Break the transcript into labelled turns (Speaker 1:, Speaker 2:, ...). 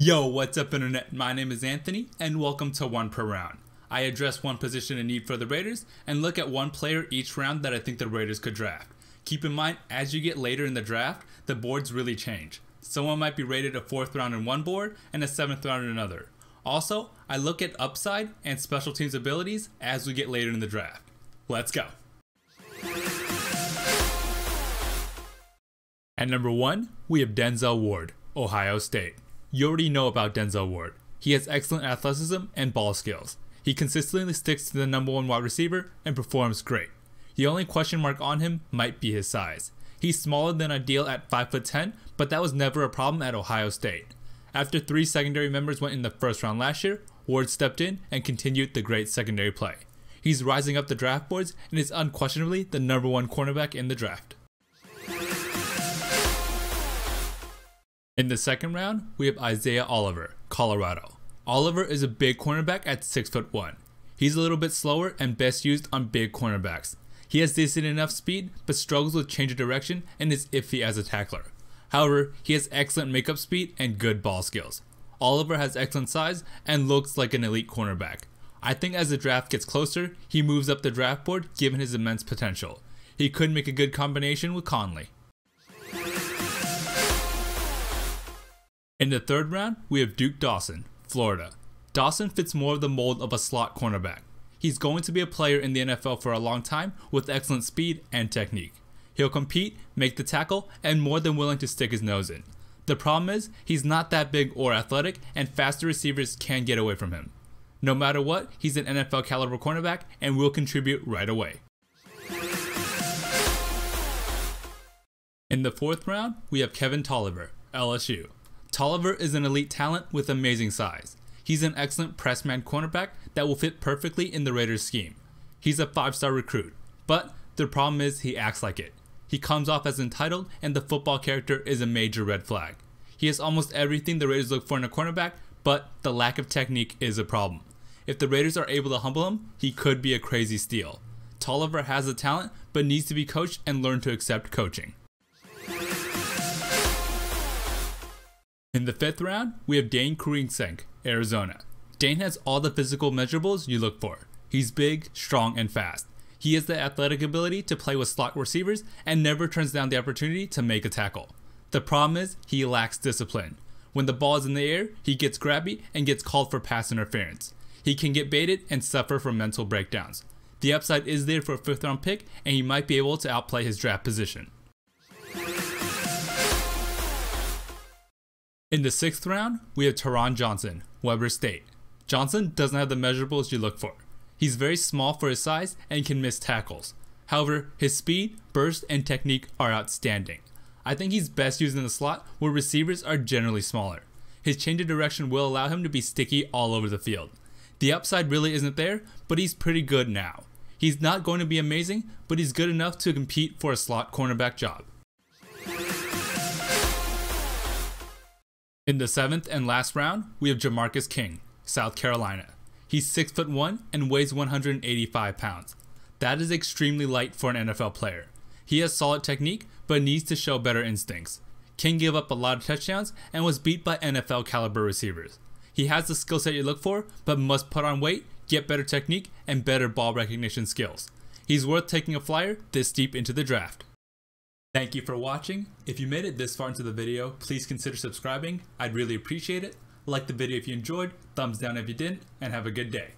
Speaker 1: Yo, what's up internet? My name is Anthony and welcome to One Per Round. I address one position in need for the Raiders and look at one player each round that I think the Raiders could draft. Keep in mind, as you get later in the draft, the boards really change. Someone might be rated a 4th round in one board and a 7th round in another. Also, I look at upside and special teams abilities as we get later in the draft. Let's go. At number 1, we have Denzel Ward, Ohio State. You already know about Denzel Ward. He has excellent athleticism and ball skills. He consistently sticks to the number 1 wide receiver and performs great. The only question mark on him might be his size. He's smaller than ideal at 5'10", but that was never a problem at Ohio State. After 3 secondary members went in the first round last year, Ward stepped in and continued the great secondary play. He's rising up the draft boards and is unquestionably the number 1 cornerback in the draft. In the second round, we have Isaiah Oliver, Colorado. Oliver is a big cornerback at 6'1". He's a little bit slower and best used on big cornerbacks. He has decent enough speed, but struggles with change of direction and is iffy as a tackler. However, he has excellent makeup speed and good ball skills. Oliver has excellent size and looks like an elite cornerback. I think as the draft gets closer, he moves up the draft board given his immense potential. He could make a good combination with Conley. In the third round, we have Duke Dawson, Florida. Dawson fits more of the mold of a slot cornerback. He's going to be a player in the NFL for a long time with excellent speed and technique. He'll compete, make the tackle, and more than willing to stick his nose in. The problem is, he's not that big or athletic, and faster receivers can get away from him. No matter what, he's an NFL caliber cornerback and will contribute right away. In the fourth round, we have Kevin Tolliver, LSU. Tolliver is an elite talent with amazing size. He's an excellent press man cornerback that will fit perfectly in the Raiders scheme. He's a 5-star recruit, but the problem is he acts like it. He comes off as entitled and the football character is a major red flag. He has almost everything the Raiders look for in a cornerback, but the lack of technique is a problem. If the Raiders are able to humble him, he could be a crazy steal. Tolliver has the talent, but needs to be coached and learn to accept coaching. In the fifth round, we have Dane Krugensink, Arizona. Dane has all the physical measurables you look for. He's big, strong, and fast. He has the athletic ability to play with slot receivers and never turns down the opportunity to make a tackle. The problem is, he lacks discipline. When the ball is in the air, he gets grabby and gets called for pass interference. He can get baited and suffer from mental breakdowns. The upside is there for a 5th round pick and he might be able to outplay his draft position. In the 6th round, we have Taron Johnson, Weber State. Johnson doesn't have the measurables you look for. He's very small for his size and can miss tackles. However, his speed, burst, and technique are outstanding. I think he's best used in the slot where receivers are generally smaller. His change of direction will allow him to be sticky all over the field. The upside really isn't there, but he's pretty good now. He's not going to be amazing, but he's good enough to compete for a slot cornerback job. In the 7th and last round, we have Jamarcus King, South Carolina. He's 6'1" and weighs 185 pounds. That is extremely light for an NFL player. He has solid technique, but needs to show better instincts. King gave up a lot of touchdowns and was beat by NFL caliber receivers. He has the skill set you look for, but must put on weight, get better technique, and better ball recognition skills. He's worth taking a flyer this deep into the draft. Thank you for watching. If you made it this far into the video, please consider subscribing. I'd really appreciate it. Like the video if you enjoyed, thumbs down if you didn't, and have a good day.